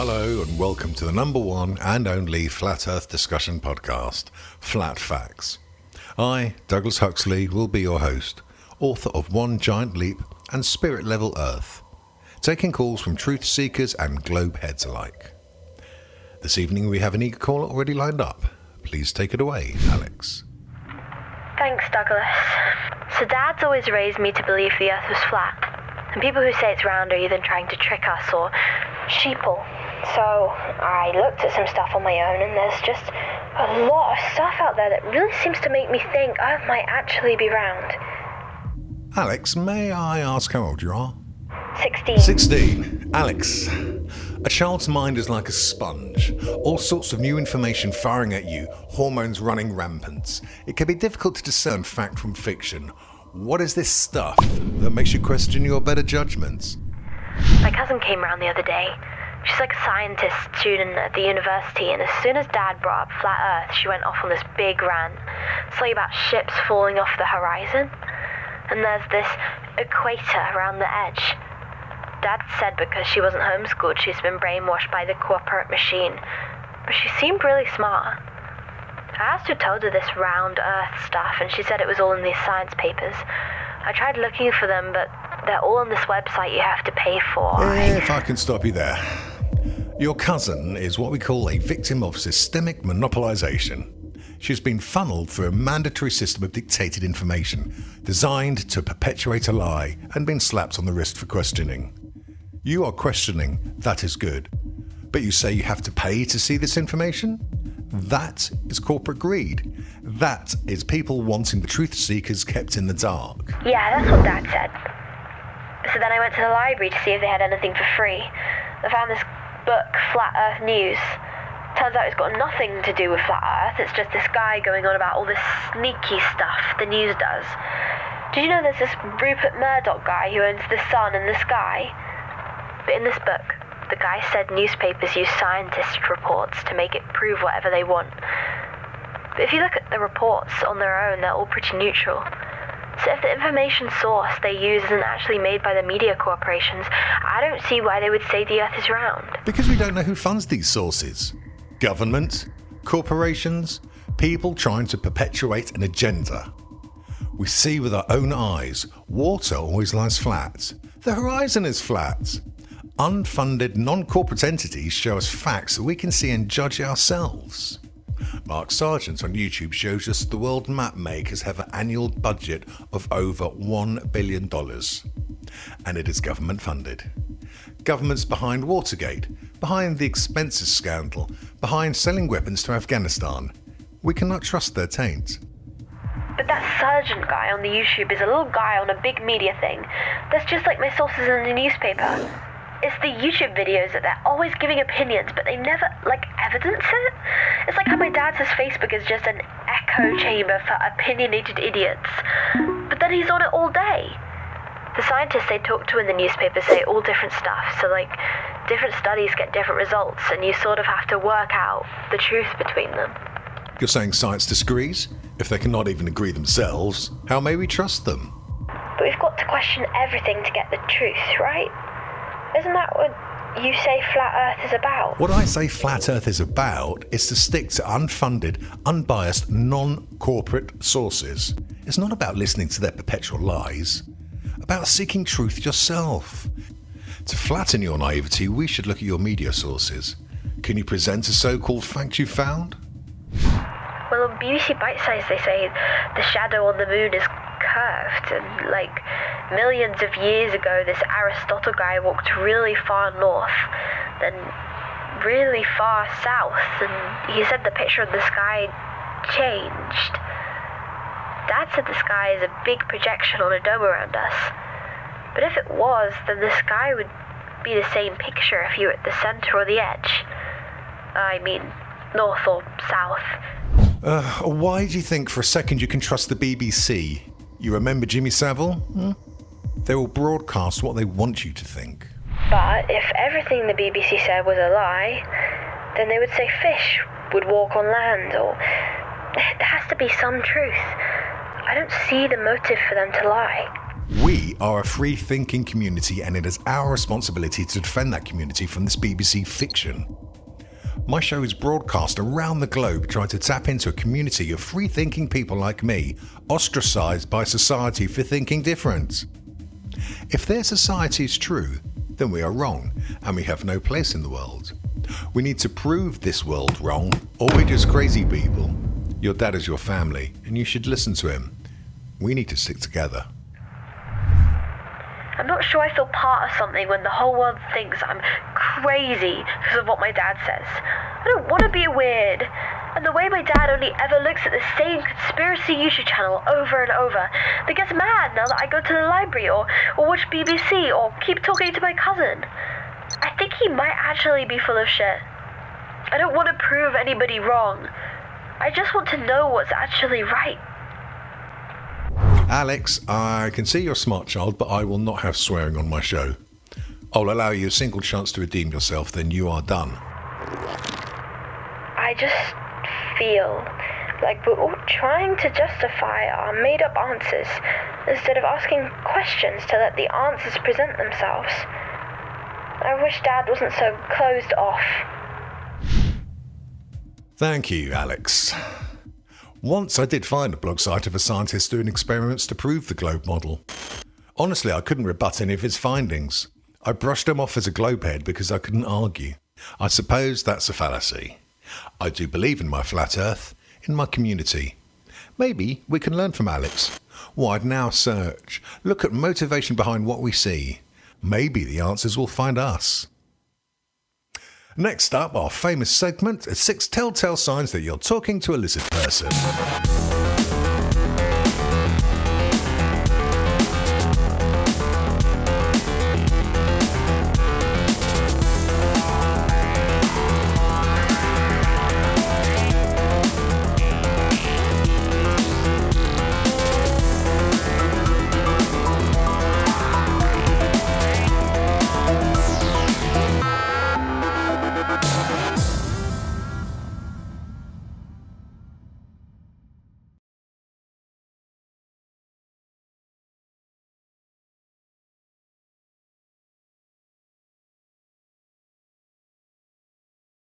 Hello and welcome to the number one and only Flat Earth discussion podcast, Flat Facts. I, Douglas Huxley, will be your host, author of One Giant Leap and Spirit Level Earth, taking calls from truth seekers and globe heads alike. This evening we have an eager caller already lined up. Please take it away, Alex. Thanks, Douglas. So Dad's always raised me to believe the Earth was flat, and people who say it's round are either trying to trick us or sheeple. So I looked at some stuff on my own, and there's just a lot of stuff out there that really seems to make me think Earth might actually be round. Alex, may I ask how old you are? 16. 16. Alex, a child's mind is like a sponge. All sorts of new information firing at you, hormones running rampant. It can be difficult to discern fact from fiction. What is this stuff that makes you question your better judgments? My cousin came round the other day. She's like a scientist student at the university, and as soon as Dad brought up flat Earth, she went off on this big rant, something about ships falling off the horizon. And there's this equator around the edge. Dad said because she wasn't homeschooled, she's been brainwashed by the corporate machine. But she seemed really smart. I asked who told her this round Earth stuff, and she said it was all in these science papers. I tried looking for them, but they're all on this website you have to pay for. If I can stop you there. Your cousin is what we call a victim of systemic monopolization. She's been funneled through a mandatory system of dictated information, designed to perpetuate a lie, and been slapped on the wrist for questioning. You are questioning, that is good. But you say you have to pay to see this information? That is corporate greed. That is people wanting the truth seekers kept in the dark. Yeah, that's what Dad said. So then I went to the library to see if they had anything for free. I found this book, Flat Earth News. Turns out it's got nothing to do with Flat Earth. It's just this guy going on about all this sneaky stuff the news does. Did you know there's this Rupert Murdoch guy who owns the sun and the sky? But in this book, the guy said newspapers use scientist reports to make it prove whatever they want. But if you look at the reports on their own, they're all pretty neutral. So if the information source they use isn't actually made by the media corporations, I don't see why they would say the Earth is round. Because we don't know who funds these sources. Government, corporations, people trying to perpetuate an agenda. We see with our own eyes, water always lies flat. The horizon is flat. Unfunded, non-corporate entities show us facts that we can see and judge ourselves. Mark Sargent on YouTube shows us the world map makers have an annual budget of over $1 billion. And it is government funded. Governments behind Watergate, behind the expenses scandal, behind selling weapons to Afghanistan. We cannot trust their taint. But that Sargent guy on the YouTube is a little guy on a big media thing. That's just like my sources in the newspaper. It's the YouTube videos that they're always giving opinions, but they never, evidence it. It's like how my dad says Facebook is just an echo chamber for opinionated idiots. But then he's on it all day. The scientists they talk to in the newspaper say all different stuff, so different studies get different results, and you sort of have to work out the truth between them. You're saying science disagrees? If they cannot even agree themselves, how may we trust them? But we've got to question everything to get the truth, right? Isn't that what you say Flat Earth is about? What I say Flat Earth is about is to stick to unfunded, unbiased, non-corporate sources. It's not about listening to their perpetual lies. About seeking truth yourself. To flatten your naivety, we should look at your media sources. Can you present a so-called fact you found? Well, on BBC Bite Size they say the shadow on the moon is curved, and millions of years ago this Aristotle guy walked really far north, then really far south, and he said the picture of the sky changed. Dad said the sky is a big projection on a dome around us. But if it was, then the sky would be the same picture if you were at the centre or the edge. I mean, north or south. Why do you think for a second you can trust the BBC? You remember Jimmy Savile? They will broadcast what they want you to think. But if everything the BBC said was a lie, then they would say fish would walk on land, or there has to be some truth. I don't see the motive for them to lie. We are a free-thinking community, and it is our responsibility to defend that community from this BBC fiction. My show is broadcast around the globe, trying to tap into a community of free-thinking people like me, ostracised by society for thinking different. If their society is true, then we are wrong, and we have no place in the world. We need to prove this world wrong, or we're just crazy people. Your dad is your family, and you should listen to him. We need to stick together. I'm not sure I feel part of something when the whole world thinks I'm crazy because of what my dad says. I don't want to be weird. And the way my dad only ever looks at the same conspiracy YouTube channel over and over, that gets mad now that I go to the library or watch BBC or keep talking to my cousin. I think he might actually be full of shit. I don't want to prove anybody wrong. I just want to know what's actually right. Alex, I can see you're a smart child, but I will not have swearing on my show. I'll allow you a single chance to redeem yourself, then you are done. I just feel like we're all trying to justify our made-up answers instead of asking questions to let the answers present themselves. I wish Dad wasn't so closed off. Thank you, Alex. Once I did find a blog site of a scientist doing experiments to prove the globe model. Honestly, I couldn't rebut any of his findings. I brushed him off as a globehead because I couldn't argue. I suppose that's a fallacy. I do believe in my flat earth, in my community. Maybe we can learn from Alex. Widen our search. Look at motivation behind what we see. Maybe the answers will find us. Next up, our famous segment, 6 telltale signs that you're talking to a lizard person.